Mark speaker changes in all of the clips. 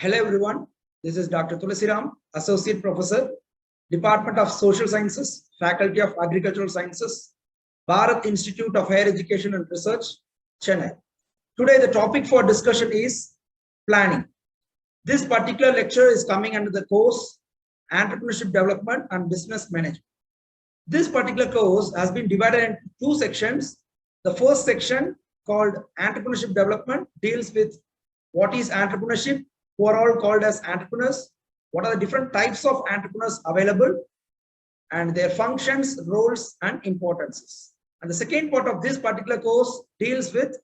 Speaker 1: Hello everyone, this is Dr.R.Thulasiram, Associate Professor, Department of Social Sciences, Faculty of Agricultural Sciences, Bharat Institute of Higher Education and Research, Chennai. Today the topic for discussion is planning. This particular lecture is coming under the course Entrepreneurship Development and Business Management. This particular course has been divided into two sections. The first section called Entrepreneurship Development deals with what is entrepreneurship, who are all called as entrepreneurs, what are the different types of entrepreneurs available, and their functions, roles, and importances. And the second part of this particular course deals with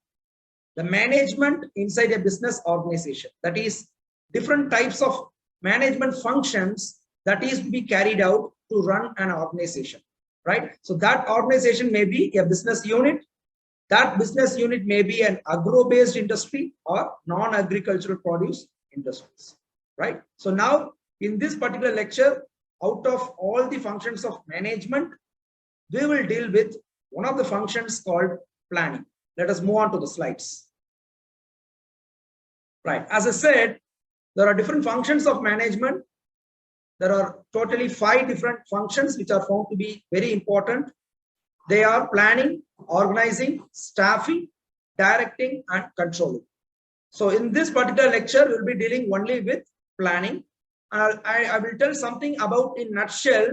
Speaker 1: the management inside a business organization. That is, different types of management functions that is to be carried out to run an organization, right? So that organization may be a business unit. That business unit may be an agro-based industry or non-agricultural produce industries, right? So now in this particular lecture, out of all the functions of management, we will deal with one of the functions called planning. Let us move on to the slides. Right, as I said, there are different functions of management. There are totally 5 different functions which are found to be very important. They are planning, organizing, staffing, directing, and controlling. So in this particular lecture, we'll be dealing only with planning. I will tell something about, in nutshell,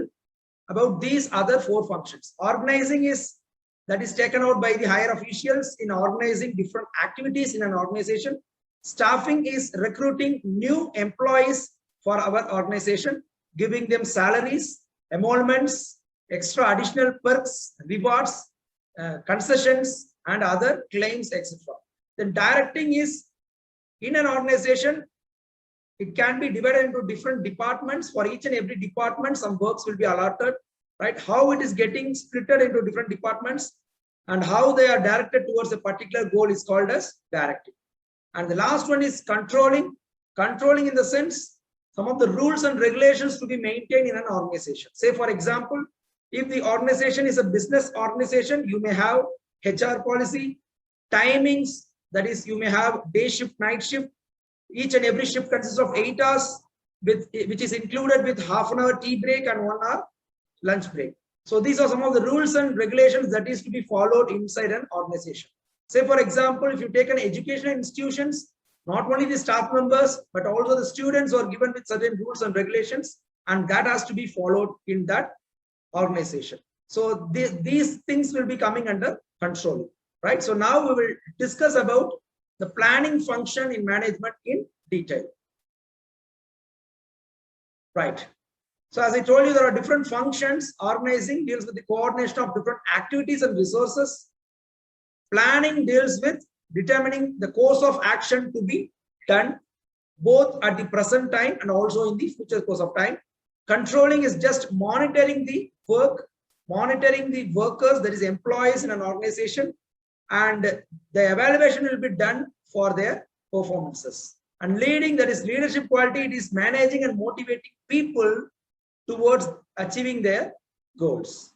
Speaker 1: about these other 4 functions. Organizing is taken out by the higher officials in organizing different activities in an organization. Staffing is recruiting new employees for our organization, giving them salaries, emoluments, extra additional perks, rewards, concessions, and other claims, etc. Then directing is, in an organization, it can be divided into different departments. For each and every department, some works will be allotted, right? How it is getting splitted into different departments and how they are directed towards a particular goal is called as directing. And the last one is controlling. Controlling in the sense, some of the rules and regulations to be maintained in an organization. Say, for example, if the organization is a business organization, you may have HR policy, timings, that is, you may have day shift, night shift. Each and every shift consists of 8 hours, which is included with half an hour tea break and 1 hour lunch break. So these are some of the rules and regulations that is to be followed inside an organization. Say, for example, if you take an educational institutions, not only the staff members, but also the students are given with certain rules and regulations, and that has to be followed in that organization. So these things will be coming under controlling, right? So now we will discuss about the planning function in management in detail. Right. So as I told you, there are different functions. Organizing deals with the coordination of different activities and resources. Planning deals with determining the course of action to be done, both at the present time and also in the future course of time. Controlling is just monitoring the work, monitoring the workers, that is employees in an organization, and the evaluation will be done for their performances. And leading, that is leadership quality, it is managing and motivating people towards achieving their goals.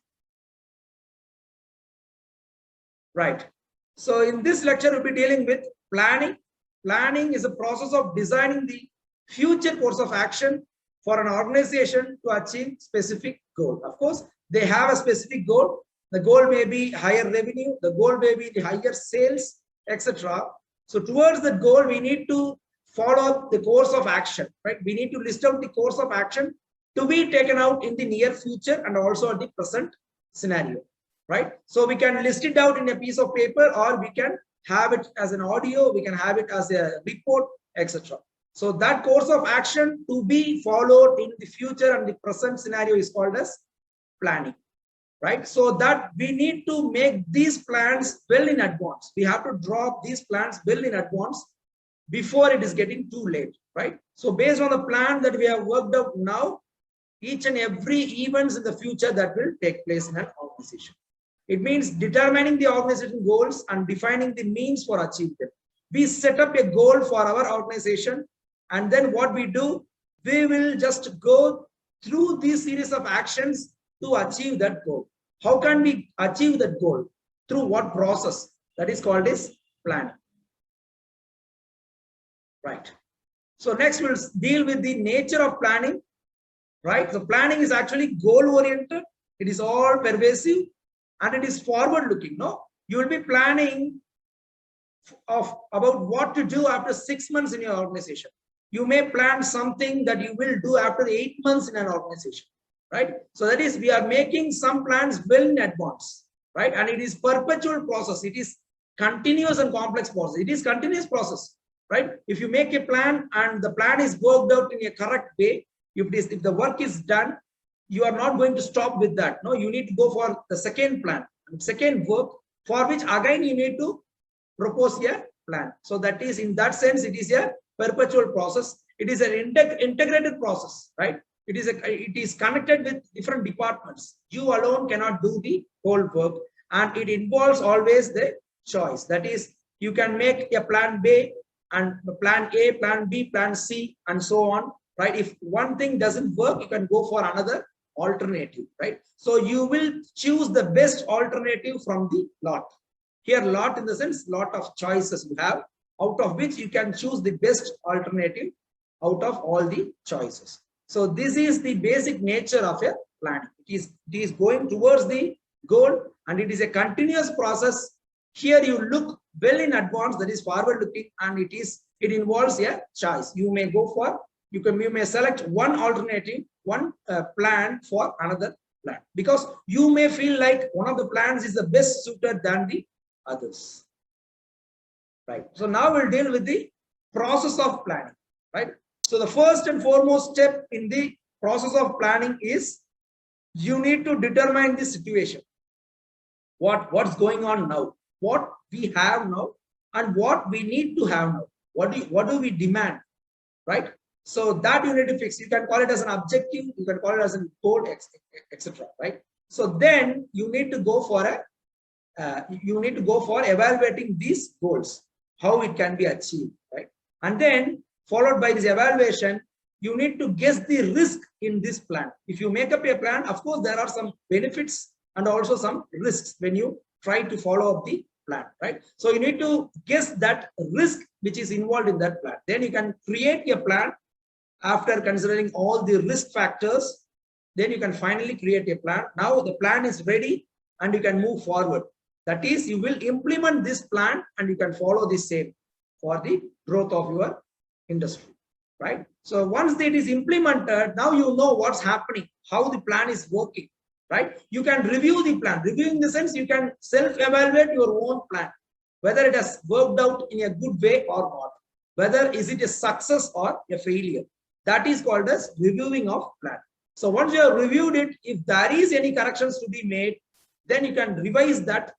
Speaker 1: Right. So in this lecture, we'll be dealing with planning. Planning is a process of designing the future course of action for an organization to achieve specific goal. Of course, they have a specific goal. The goal may be higher revenue, the goal may be the higher sales, etc. So towards that goal, we need to follow the course of action, right? We need to list out the course of action to be taken out in the near future and also at the present scenario, right? So we can list it out in a piece of paper, or we can have it as an audio, we can have it as a report, etc. So that course of action to be followed in the future and the present scenario is called as planning. Right, so that we need to make these plans well in advance. We have to draw these plans well in advance before it is getting too late, right? So based on the plan that we have worked out now, each and every events in the future that will take place in an organization. It means determining the organization goals and defining the means for achieving them. We set up a goal for our organization, and then what we do, we will just go through these series of actions to achieve that goal. How can we achieve that goal? Through what process? That is called as planning. Right. So next we'll deal with the nature of planning, right? So planning is actually goal oriented. It is all pervasive and it is forward looking. No, you will be planning about what to do after 6 months in your organization. You may plan something that you will do after 8 months in an organization, right? So that is, we are making some plans well in advance, right? And it is perpetual process. It is continuous and complex process. It is continuous process, right? If you make a plan and the plan is worked out in a correct way, if the work is done, you are not going to stop with that. No, you need to go for the second plan, second work, for which again you need to propose a plan. So that is, in that sense, it is a perpetual process. It is an integrated process, right? It is connected with different departments. You alone cannot do the whole work, and it involves always the choice. That is, you can make a plan B and plan A, plan B, plan C, and so on, right? If one thing doesn't work, you can go for another alternative, right? So you will choose the best alternative from the lot. Here, lot in the sense, lot of choices you have, out of which you can choose the best alternative out of all the choices. So this is the basic nature of a planning. It is going towards the goal, and it is a continuous process. Here you look well in advance, that is forward looking, and it involves a choice. You may go for, you may select one alternative, one plan for another plan, because you may feel like one of the plans is the best suited than the others, right? So now we'll deal with the process of planning, right? So the first and foremost step in the process of planning is you need to determine the situation. What's going on now, what we have now, and what we need to have now. What do we demand, right? So that you need to fix. You can call it as an objective, you can call it as a goal, etc. Right? So then you need to go for evaluating these goals, how it can be achieved, right? And then followed by this evaluation, you need to guess the risk in this plan. If you make up a plan, of course, there are some benefits and also some risks when you try to follow up the plan, right? So you need to guess that risk which is involved in that plan. Then you can create a plan after considering all the risk factors. Then you can finally create a plan. Now the plan is ready and you can move forward. That is, you will implement this plan and you can follow the same for the growth of your industry, right? So once it is implemented, now you know what's happening, how the plan is working, right? You can review the plan. Reviewing the sense, you can self-evaluate your own plan, whether it has worked out in a good way or not, whether is it a success or a failure. That is called as reviewing of plan. So once you have reviewed it, if there is any corrections to be made, then you can revise that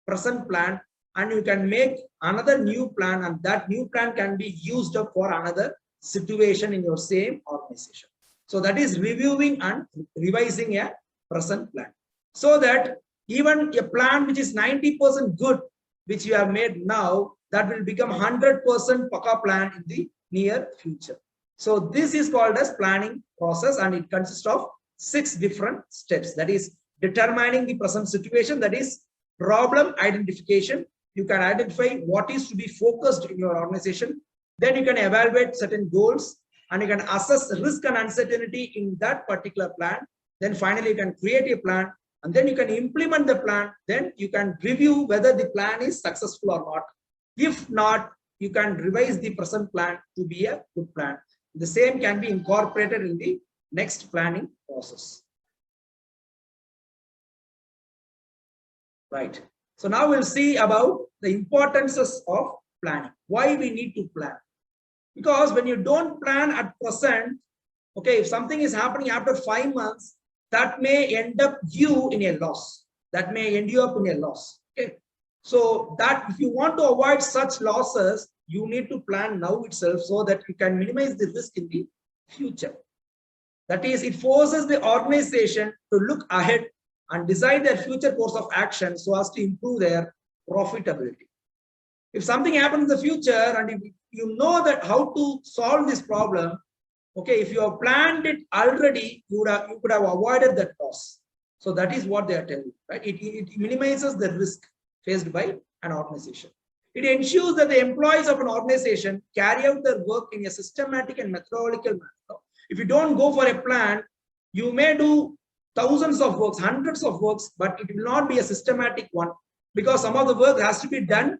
Speaker 1: present plan and you can make another new plan, and that new plan can be used up for another situation in your same organization. So that is reviewing and revising a present plan, so that even a plan which is 90% good, which you have made now, that will become 100% Paka plan in the near future. So this is called as planning process, and it consists of 6 different steps. That is determining the present situation, that is problem identification. You can identify what is to be focused in your organization. Then you can evaluate certain goals and you can assess risk and uncertainty in that particular plan. Then finally you can create a plan and then you can implement the plan. Then you can review whether the plan is successful or not. If not, you can revise the present plan to be a good plan. The same can be incorporated in the next planning process. Right. So now we'll see about the importances of planning. Why we need to plan? Because when you don't plan at present, okay, if something is happening after 5 months, that may end up you in a loss. That may end you up in a loss. Okay. So that if you want to avoid such losses, you need to plan now itself so that you can minimize the risk in the future. That is, it forces the organization to look ahead and decide their future course of action so as to improve their profitability. If something happens in the future and if you know that how to solve this problem, okay, if you have planned it already, you could have avoided that loss. So that is what they are telling you, right? It minimizes the risk faced by an organization. It ensures that the employees of an organization carry out their work in a systematic and methodological manner. If you don't go for a plan, you may do thousands of works, hundreds of works, but it will not be a systematic one, because some of the work has to be done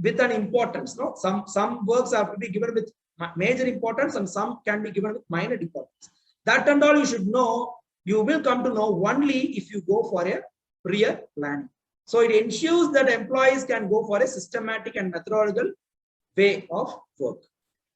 Speaker 1: with an importance. No, some works have to be given with major importance, and some can be given with minor importance. That and all you should know. You will come to know only if you go for a prior planning. So it ensures that employees can go for a systematic and methodological way of work,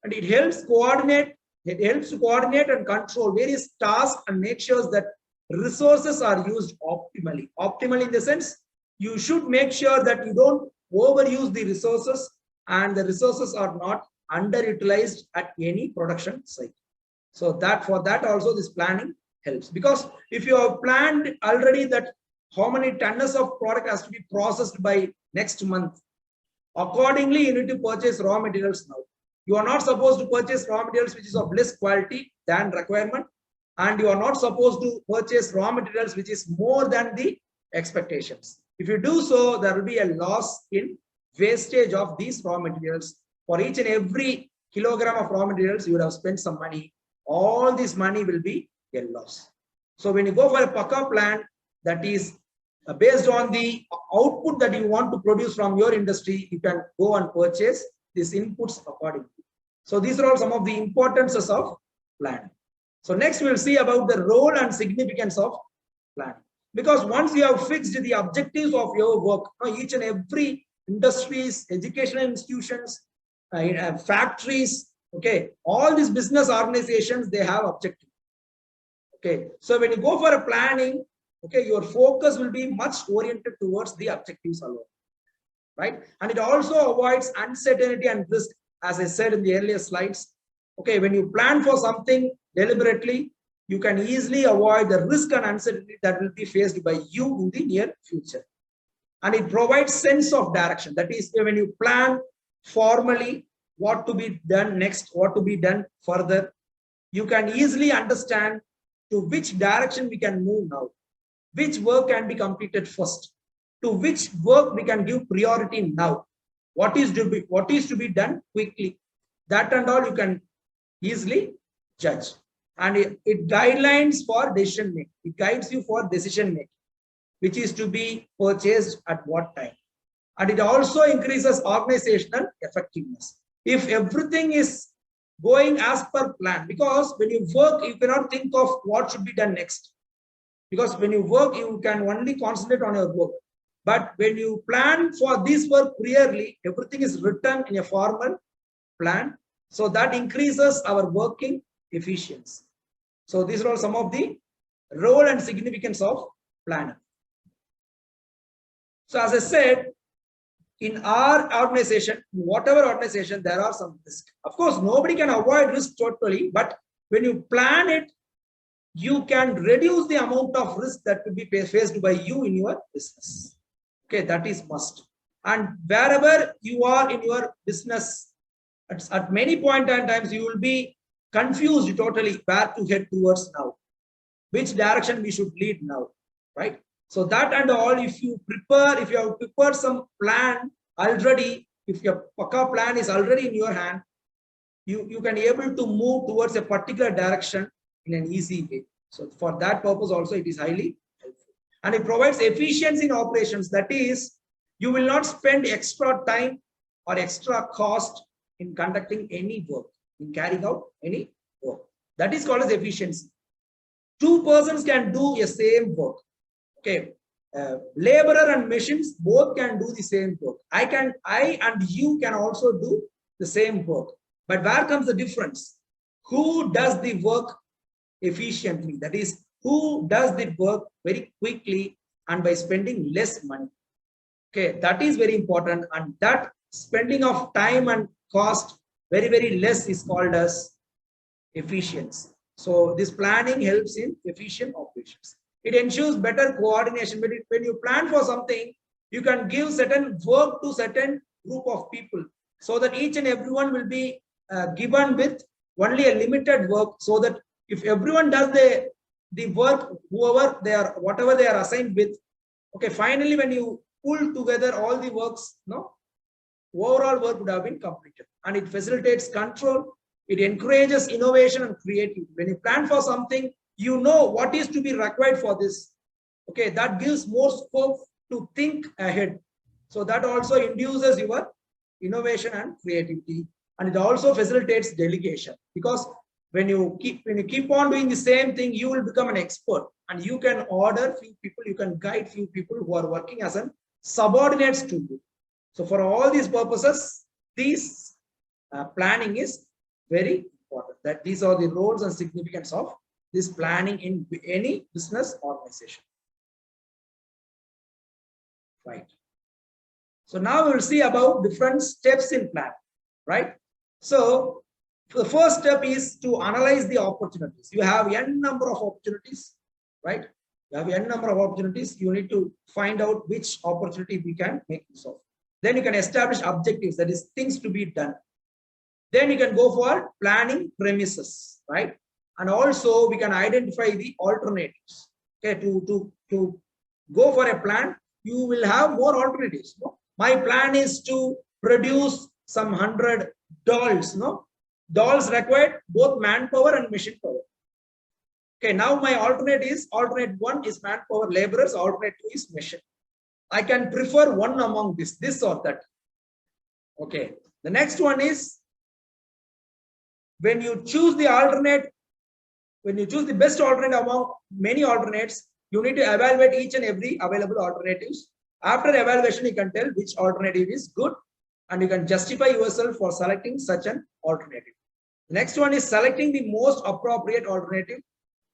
Speaker 1: and it helps coordinate. It helps to coordinate and control various tasks and make sure that resources are used optimally. Optimally in the sense, you should make sure that you don't overuse the resources and the resources are not underutilized at any production site. So that for that also this planning helps, because if you have planned already that how many tons of product has to be processed by next month, accordingly you need to purchase raw materials now. You are not supposed to purchase raw materials which is of less quality than requirement, and you are not supposed to purchase raw materials which is more than the expectations. If you do so, there will be a loss in wastage of these raw materials. For each and every kilogram of raw materials, you would have spent some money. All this money will be a loss. So when you go for a Paka plan, that is based on the output that you want to produce from your industry, you can go and purchase these inputs accordingly. So these are all some of the importances of planning. So next we'll see about the role and significance of planning. Because once you have fixed the objectives of your work, each and every industries, educational institutions, factories, okay, all these business organizations, they have objectives. Okay, so when you go for a planning, okay, your focus will be much oriented towards the objectives alone, right? And it also avoids uncertainty and risk, as I said in the earlier slides. Okay, when you plan for something deliberately, you can easily avoid the risk and uncertainty that will be faced by you in the near future. And it provides sense of direction. That is, when you plan formally what to be done next, what to be done further, you can easily understand to which direction we can move now, which work can be completed first, to which work we can give priority now, what is to be done quickly. That and all you can easily judge. And it guidelines for decision making. It guides you for decision making, which is to be purchased at what time. And it also increases organizational effectiveness. If everything is going as per plan, because when you work, you cannot think of what should be done next. Because when you work, you can only concentrate on your work. But when you plan for this work clearly, everything is written in a formal plan. So that increases our working efficiency. So these are all some of the role and significance of planning. So as I said, in our organization, whatever organization, there are some risks. Of course, nobody can avoid risk totally, but when you plan it, you can reduce the amount of risk that could be faced by you in your business. Okay, that is must. And wherever you are in your business, at many point in times, you will be confused totally where to head towards now, which direction we should lead now, right? So that and all, if you have prepared some plan already, if your Paka plan is already in your hand, you can be able to move towards a particular direction in an easy way. So for that purpose also, it is highly helpful. And it provides efficiency in operations. That is, you will not spend extra time or extra cost in conducting any work, in carrying out any work. That is called as efficiency. Two persons can do a same work. Okay, laborer and machines both can do the same work. I and you can also do the same work. But where comes the difference? Who does the work efficiently? That is, who does the work very quickly and by spending less money? Okay, that is very important. And that spending of time and cost very, very less is called as efficiency. So this planning helps in efficient operations. It ensures better coordination. When you plan for something, you can give certain work to certain group of people, so that each and everyone will be given with only a limited work, so that if everyone does the work, whatever they are assigned with, okay, finally when you pull together all the works, overall work would have been completed. And it facilitates control. It encourages innovation and creativity. When you plan for something, you know what is to be required for this. Okay, that gives more scope to think ahead. So that also induces your innovation and creativity. And it also facilitates delegation, because when you keep on doing the same thing, you will become an expert, and you can order few people, you can guide few people who are working as an subordinates to you. So for all these purposes, this planning is very important. That these are the roles and significance of this planning in any business organization. Right. So now we will see about different steps in plan. Right. So the first step is to analyze the opportunities. You have n number of opportunities, right? You have n number of opportunities. You need to find out which opportunity we can make use of. Then you can establish objectives, that is things to be done. Then you can go for planning premises, right? And also we can identify the alternatives. Okay, to go for a plan, you will have more alternatives. No? My plan is to produce some 100 dolls. No, dolls required both manpower and machine power. Okay, now my alternate one is manpower, laborers. Alternate two is machine. I can prefer one among this or that. Okay, the next one is when you choose the alternate, when you choose the best alternate among many alternates, you need to evaluate each and every available alternatives. After evaluation, you can tell which alternative is good, and you can justify yourself for selecting such an alternative. The next one is selecting the most appropriate alternative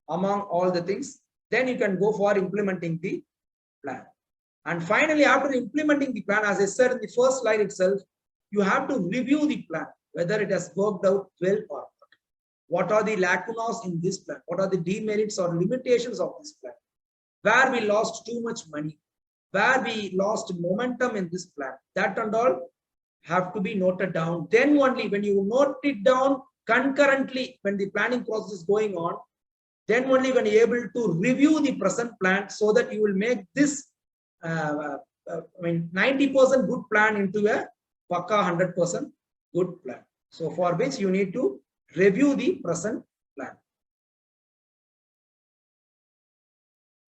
Speaker 1: among all the things. Then you can go for implementing the plan. And finally, after implementing the plan, as I said in the first slide itself, you have to review the plan, whether it has worked out well or not. What are the lacunas in this plan? What are the demerits or limitations of this plan? Where we lost too much money, where we lost momentum in this plan, that and all have to be noted down. Then only when you note it down concurrently, when the planning process is going on, then only when you're able to review the present plan, so that you will make this 90% good plan into a pakka 100% good plan. So for which you need to review the present plan.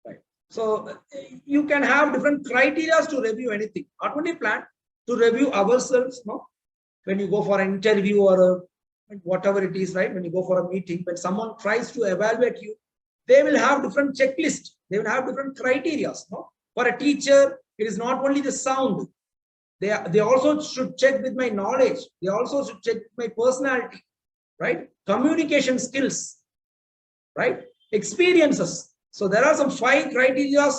Speaker 1: Right. So you can have different criteria to review anything, not only plan, to review ourselves. No, when you go for an interview or whatever it is, right? When you go for a meeting, when someone tries to evaluate you, they will have different checklists. They will have different criteria. No, for a teacher, it is not only the sound. They also should check with my knowledge. They also should check with my personality, right? Communication skills, right? Experiences. So there are some 5 criteria,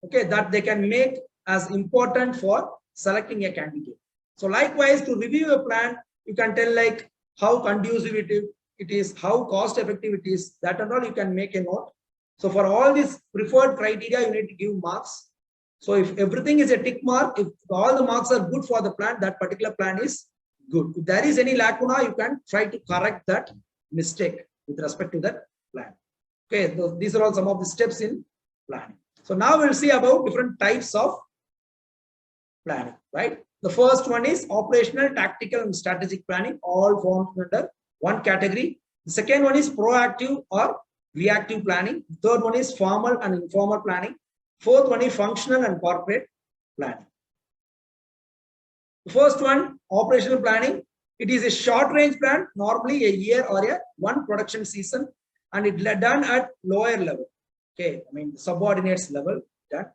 Speaker 1: okay, that they can make as important for selecting a candidate. So likewise, to review a plan, you can tell like how conducive it is, how cost effective it is, that and all you can make a note. So for all these preferred criteria, you need to give marks. So if everything is a tick mark, if all the marks are good for the plan, that particular plan is good. If there is any lacuna, you can try to correct that mistake with respect to that plan. Okay, so these are all some of the steps in planning. So now we'll see about different types of planning, right? The first one is operational, tactical, and strategic planning, all formed under one category. The second one is proactive or reactive planning. The third one is formal and informal planning. Fourth one is functional and corporate planning. The first one, operational planning. It is a short range plan, normally a year or a one production season, and it's done at lower level. Okay, I mean subordinates level. Done.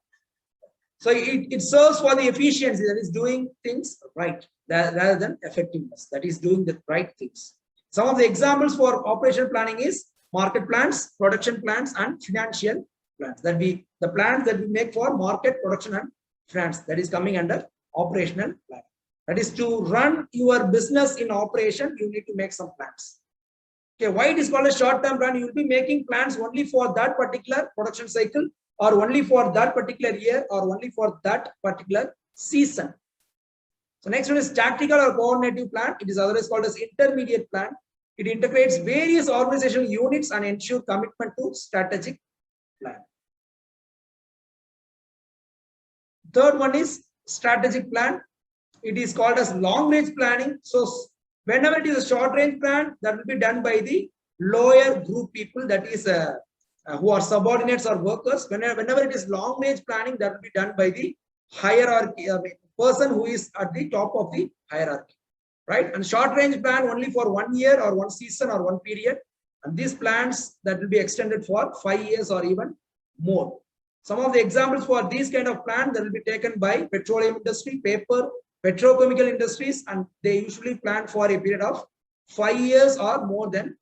Speaker 1: So it serves for the efficiency, that is doing things right rather than effectiveness, that is doing the right things. Some of the examples for operational planning is market plans, production plans, and financial plans. The plans that we make for market, production, and finance, that is coming under operational plan. That is to run your business in operation, you need to make some plans. Okay, why it is called a short-term plan? You will be making plans only for that particular production cycle, or only for that particular year, or only for that particular season. So next one is tactical or coordinative plan. It is otherwise called as intermediate plan. It integrates various organizational units and ensure commitment to strategic plan. Third one is strategic plan. it is called as long range planning. So whenever it is a short range plan, that will be done by the lower group people, that is who are subordinates or workers. Whenever it is long range planning, that will be done by the hierarchy, person who is at the top of the hierarchy, right? And short range plan only for 1 year or 1 season or 1 period. And these plans that will be extended for 5 years or even more. Some of the examples for these kind of plans that will be taken by petroleum industry, paper, petrochemical industries, and they usually plan for a period of 5 years or more than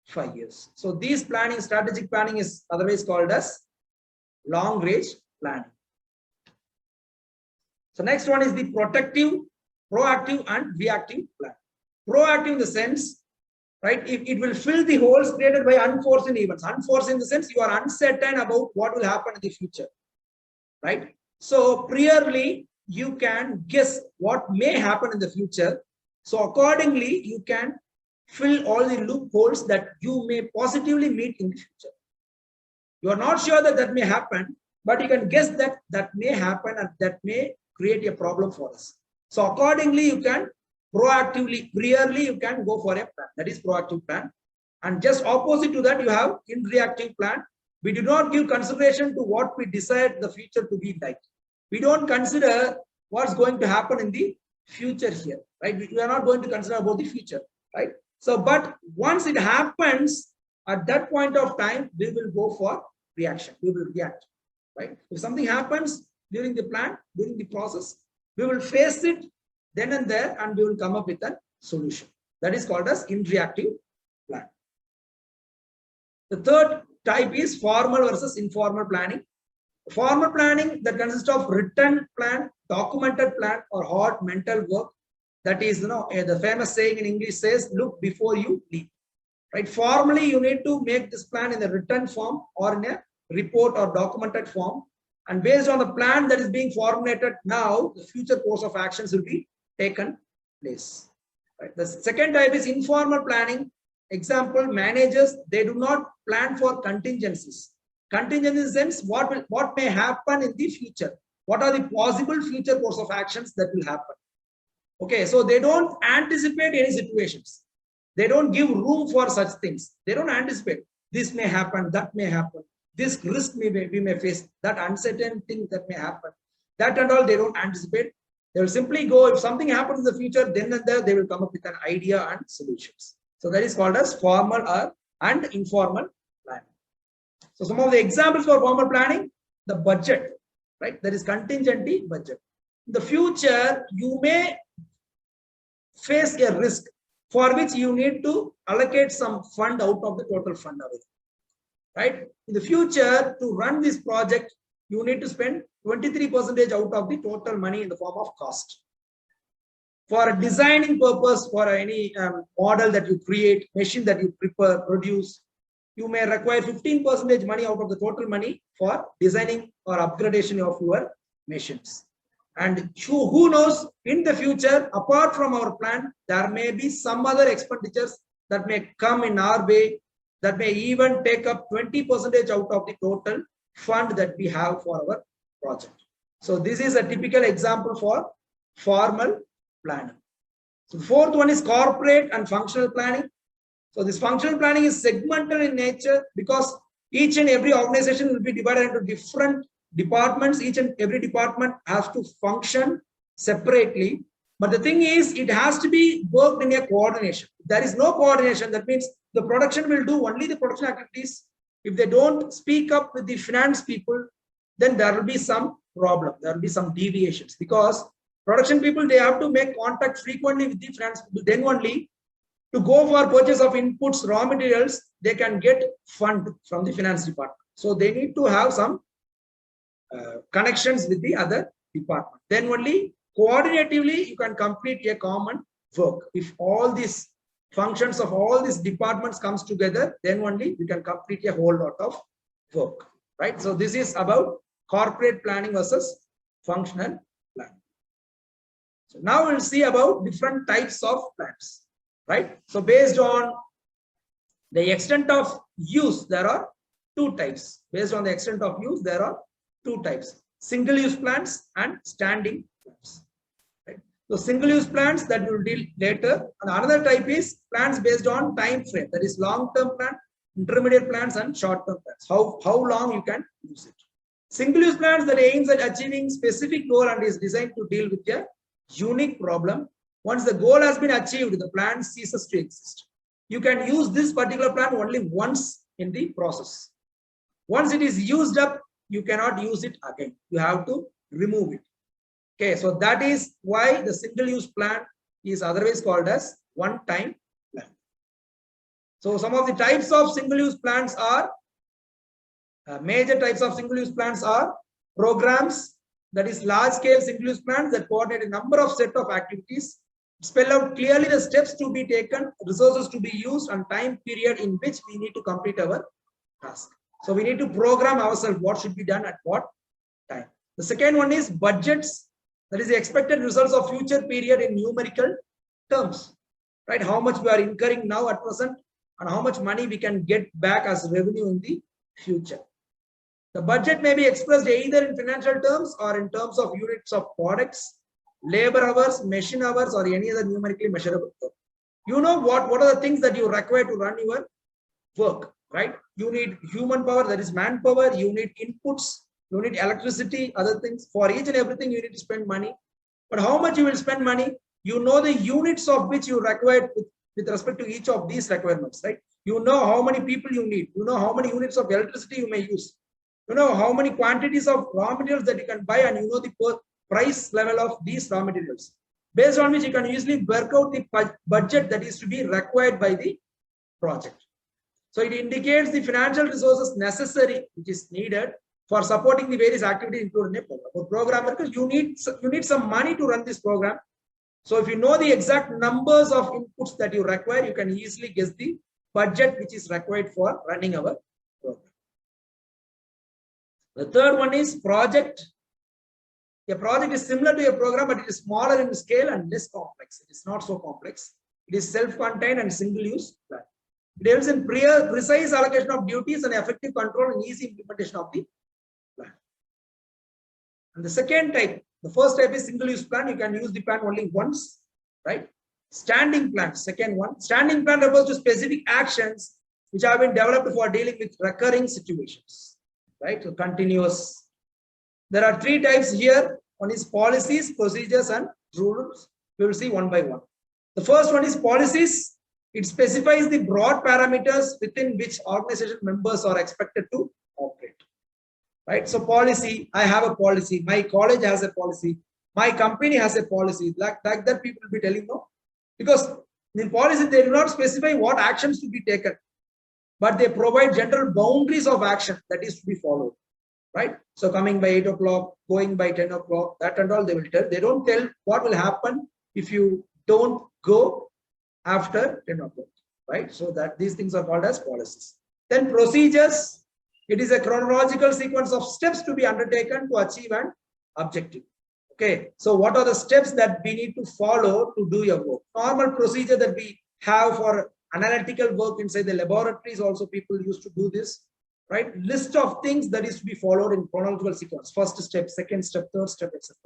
Speaker 1: 5 years. So these planning, strategic planning, is otherwise called as long range planning. So next one is the protective, proactive and reactive plan. Proactive in the sense, right, it will fill the holes created by unforeseen events. Unforeseen in the sense you are uncertain about what will happen in the future, right? So priorly you can guess what may happen in the future. So accordingly you can fill all the loopholes that you may positively meet in the future. You are not sure that that may happen, but you can guess that that may happen and that may create a problem for us. So accordingly you can proactively, priorly you can go for a plan, that is proactive plan. And just opposite to that you have in reactive plan. We do not give consideration to what we decide the future to be like. We don't consider what's going to happen in the future here, right? We are not going to consider about the future, right? So, but once it happens, at that point of time, we will go for reaction. We will react, right? If something happens during the plan, during the process, we will face it then and there, and we will come up with a solution. That is called as in reactive plan. The third type is formal versus informal planning. Formal planning that consists of written plan, documented plan, or hard mental work. That is, the famous saying in English says, look before you leap, right? Formally, you need to make this plan in a written form or in a report or documented form. And based on the plan that is being formulated now, the future course of actions will be taken place. Right? The second type is informal planning. Example, managers, they do not plan for contingencies. Contingency in the sense, what may happen in the future? What are the possible future course of actions that will happen? Okay, so they don't anticipate any situations. They don't give room for such things. They don't anticipate this may happen, that may happen, this risk we may face, that uncertain thing that may happen. That and all they don't anticipate. They will simply go, if something happens in the future, then and there they will come up with an idea and solutions. So that is called as formal and informal planning. So some of the examples for formal planning, the budget, right? That is contingency budget. In the future, you may face a risk for which you need to allocate some fund out of the total fund available, right? In the future, to run this project, you need to spend 23% out of the total money in the form of cost. For a designing purpose, for any model that you create, machine that you prepare, produce, you may require 15% money out of the total money for designing or upgradation of your machines. And who knows, in the future, apart from our plan, there may be some other expenditures that may come in our way, that may even take up 20% out of the total fund that we have for our project. So this is a typical example for formal planning. So the fourth one is corporate and functional planning. So this functional planning is segmental in nature because each and every organization will be divided into different departments. Each and every department has to function separately. But the thing is, it has to be worked in a coordination. If there is no coordination, that means the production will do only the production activities. If they don't speak up with the finance people, then there will be some problem. There will be some deviations because production people, they have to make contact frequently with the finance people. Then only to go for purchase of inputs, raw materials, they can get fund from the finance department. So they need to have some connections with the other department. Then only coordinatively you can complete a common work. If all these functions of all these departments comes together, then only we can complete a whole lot of work, right? So this is about corporate planning versus functional planning. So now we'll see about different types of plans, right? So based on the extent of use, there are two types. Based on the extent of use, there are two types: single use plans and standing plans. Right? So single-use plans that we'll deal later. And another type is plans based on time frame. That is long-term plan, intermediate plans, and short-term plans. How long you can use it. Single-use plans that aims at achieving specific goal and is designed to deal with a unique problem. Once the goal has been achieved, the plan ceases to exist. You can use this particular plan only once in the process. Once it is used up, you cannot use it again. You have to remove it. Okay, so that is why the single-use plan is otherwise called as one-time plan. So some of the types of single-use plans are, major types of single-use plans are programs, that is large-scale single-use plans that coordinate a number of set of activities, spell out clearly the steps to be taken, resources to be used, and time period in which we need to complete our task. So we need to program ourselves what should be done at what time. The second one is budgets. That is the expected results of future period in numerical terms, right? How much we are incurring now at present and how much money we can get back as revenue in the future. The budget may be expressed either in financial terms or in terms of units of products, labor hours, machine hours, or any other numerically measurable term. You know what are the things that you require to run your work, right? You need human power, that is manpower, you need inputs, you need electricity, other things. For each and everything, you need to spend money. But how much you will spend money, you know the units of which you require with respect to each of these requirements, right? You know how many people you need. You know how many units of electricity you may use. You know how many quantities of raw materials that you can buy, and you know the price level of these raw materials. Based on which you can easily work out the budget that is to be required by the project. So it indicates the financial resources necessary, which is needed for supporting the various activities included in a program. For programmer, you need some money to run this program. So if you know the exact numbers of inputs that you require, you can easily guess the budget which is required for running our program. The third one is project. A project is similar to a program, but it is smaller in scale and less complex. It is not so complex. It is self-contained and single-use plan. It helps in precise allocation of duties and effective control and easy implementation of the plan. And the second type, the first type is single-use plan. You can use the plan only once, right? Standing plan, second one. Standing plan refers to specific actions which have been developed for dealing with recurring situations, right? So continuous. There are three types here. One is policies, procedures, and rules. We will see one by one. The first one is policies. It specifies the broad parameters within which organization members are expected to operate. Right? So policy, I have a policy. My college has a policy. My company has a policy. Like that people will be telling no. Because in policy, they do not specify what actions to be taken. But they provide general boundaries of action that is to be followed. Right? So coming by 8 o'clock, going by 10 o'clock, that and all they will tell. They don't tell what will happen if you don't go after 10 o'clock, right? So that these things are called as policies. Then procedures, it is a chronological sequence of steps to be undertaken to achieve an objective. Okay, so what are the steps that we need to follow to do your work? Normal procedure that we have for analytical work inside the laboratories, also people used to do this, right? List of things that is to be followed in chronological sequence. First step, second step, third step, etc.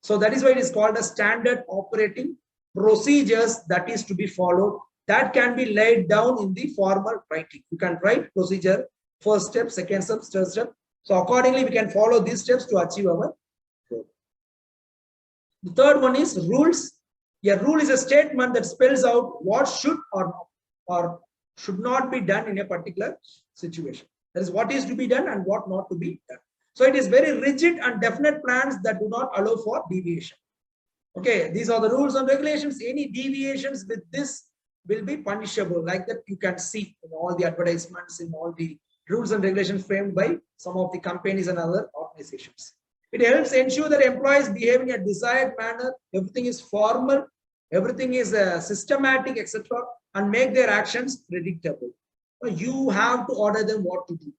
Speaker 1: So that is why it is called a standard operating procedures that is to be followed, that can be laid down in the formal writing. You can write procedure, first step, second step, third step. So accordingly, we can follow these steps to achieve our goal. The third one is rules. A rule is a statement that spells out what should or should not be done in a particular situation. That is what is to be done and what not to be done. So it is very rigid and definite plans that do not allow for deviation. Okay, these are the rules and regulations. Any deviations with this will be punishable, like that you can see in all the advertisements, in all the rules and regulations framed by some of the companies and other organizations. It helps ensure that employees behave in a desired manner. Everything is formal, everything is systematic, etc., and make their actions predictable. You have to order them what to do.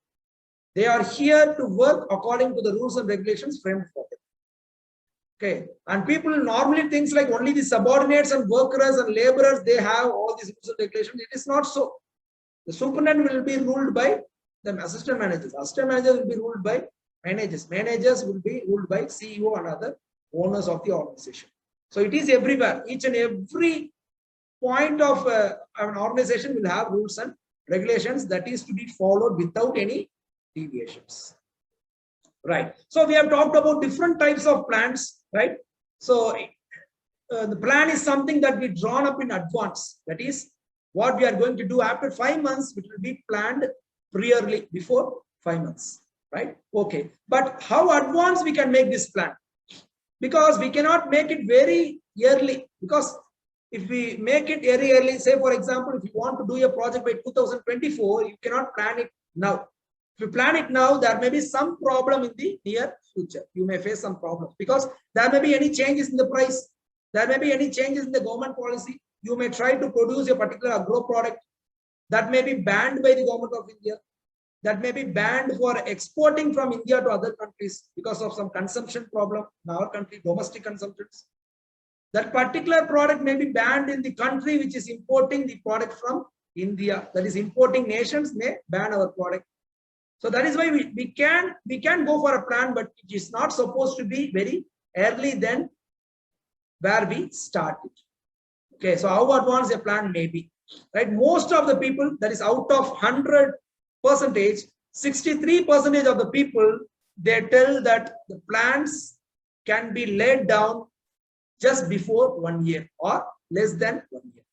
Speaker 1: They are here to work according to the rules and regulations framed for them. Okay, and people normally think like only the subordinates and workers and laborers, they have all these rules and regulations. It is not so. The superintendent will be ruled by the assistant managers. Assistant managers will be ruled by managers. Managers will be ruled by CEO and other owners of the organization. So it is everywhere. Each and every point of an organization will have rules and regulations that is to be followed without any deviations. Right. So we have talked about different types of plans, right? So the plan is something that we drawn up in advance. That is what we are going to do after 5 months. It will be planned priorly before 5 months, right? Okay. But how advanced we can make this plan? Because we cannot make it very early. Because if we make it very early, say for example, if you want to do a project by 2024, you cannot plan it now. If you plan it now, there may be some problem in the near future. You may face some problems because there may be any changes in the price. There may be any changes in the government policy. You may try to produce a particular agro product that may be banned by the government of India. That may be banned for exporting from India to other countries because of some consumption problem in our country, domestic consumptions. That particular product may be banned in the country which is importing the product from India. That is, importing nations may ban our product. So that is why we can go for a plan, but it is not supposed to be very early than where we started. Okay, so how advanced a plan may be, right? Most of the people, that is out of 100%, 63% of the people, they tell that the plans can be laid down just before 1 year or less than 1 year,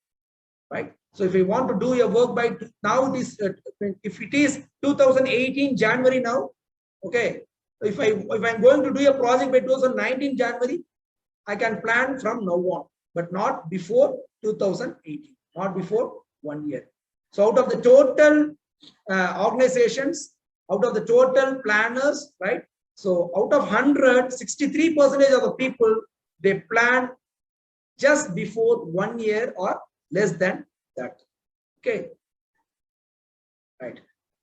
Speaker 1: right? So if we want to do your work by now, this if it is 2018 January now, okay, if I'm going to do a project by 2019 January, I can plan from now on, but not before 2018, not before 1 year. So out of the total organizations, out of the total planners, right? So out of 100, 63% of the people, they plan just before 1 year or less than that. Okay. Right.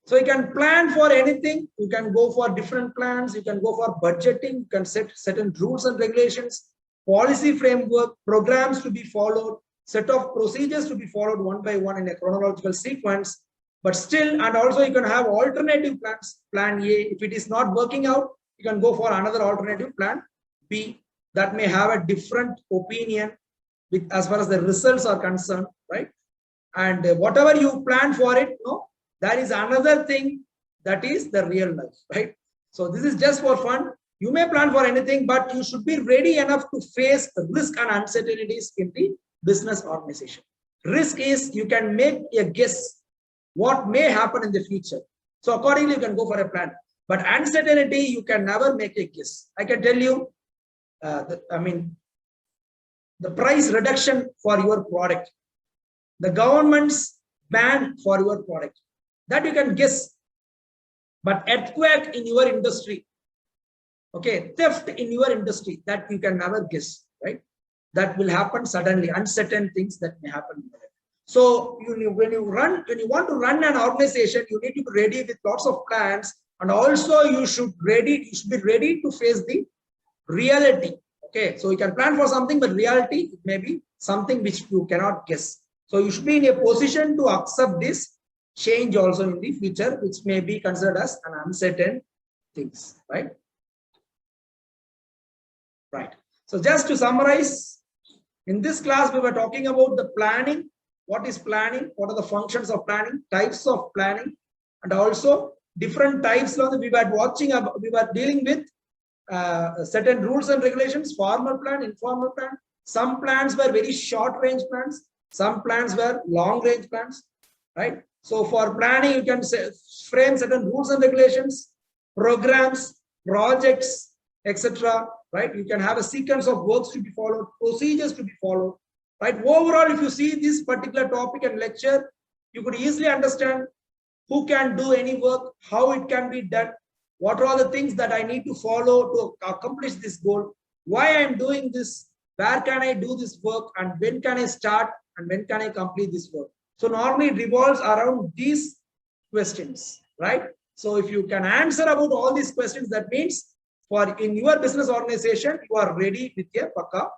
Speaker 1: So you can plan for anything. You can go for different plans. You can go for budgeting. You can set certain rules and regulations, policy framework, programs to be followed, set of procedures to be followed one by one in a chronological sequence. But still, and also you can have alternative plans. Plan A, if it is not working out, you can go for another alternative plan B that may have a different opinion with as far as the results are concerned, right? And whatever you plan for it, no, that is another thing that is the real life, right? So this is just for fun. You may plan for anything, but you should be ready enough to face risk and uncertainties in the business organization. Risk is you can make a guess what may happen in the future. So accordingly, you can go for a plan. But uncertainty, you can never make a guess. I can tell you, the price reduction for your product, the government's ban for your product, that you can guess. But earthquake in your industry, okay, theft in your industry, that you can never guess, right? That will happen suddenly, uncertain things that may happen. So when you want to run an organization, you need to be ready with lots of plans, and also you should be ready to face the reality. Okay, so you can plan for something, but reality, it may be something which you cannot guess. So you should be in a position to accept this change also in the future, which may be considered as an uncertain things, right? Right. So just to summarize, in this class, we were talking about the planning. What is planning? What are the functions of planning? Types of planning, and also different types. We were dealing with certain rules and regulations, formal plan, informal plan. Some plans were very short range plans. Some plans were long range plans, right? So for planning, you can frame certain rules and regulations, programs, projects, etc. Right? You can have a sequence of works to be followed, procedures to be followed. Right? Overall, if you see this particular topic and lecture, you could easily understand who can do any work, how it can be done, what are all the things that I need to follow to accomplish this goal, why I am doing this, where can I do this work, and when can I start, and when can I complete this work. So normally it revolves around these questions, right? So if you can answer about all these questions, that means in your business organization, you are ready with a Pakka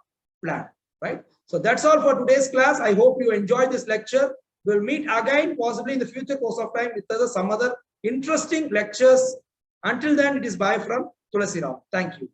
Speaker 1: plan, right? So that's all for today's class. I hope you enjoyed this lecture. We'll meet again, possibly in the future course of time, with some other interesting lectures. Until then, it is bye from Thulasiram. Thank you.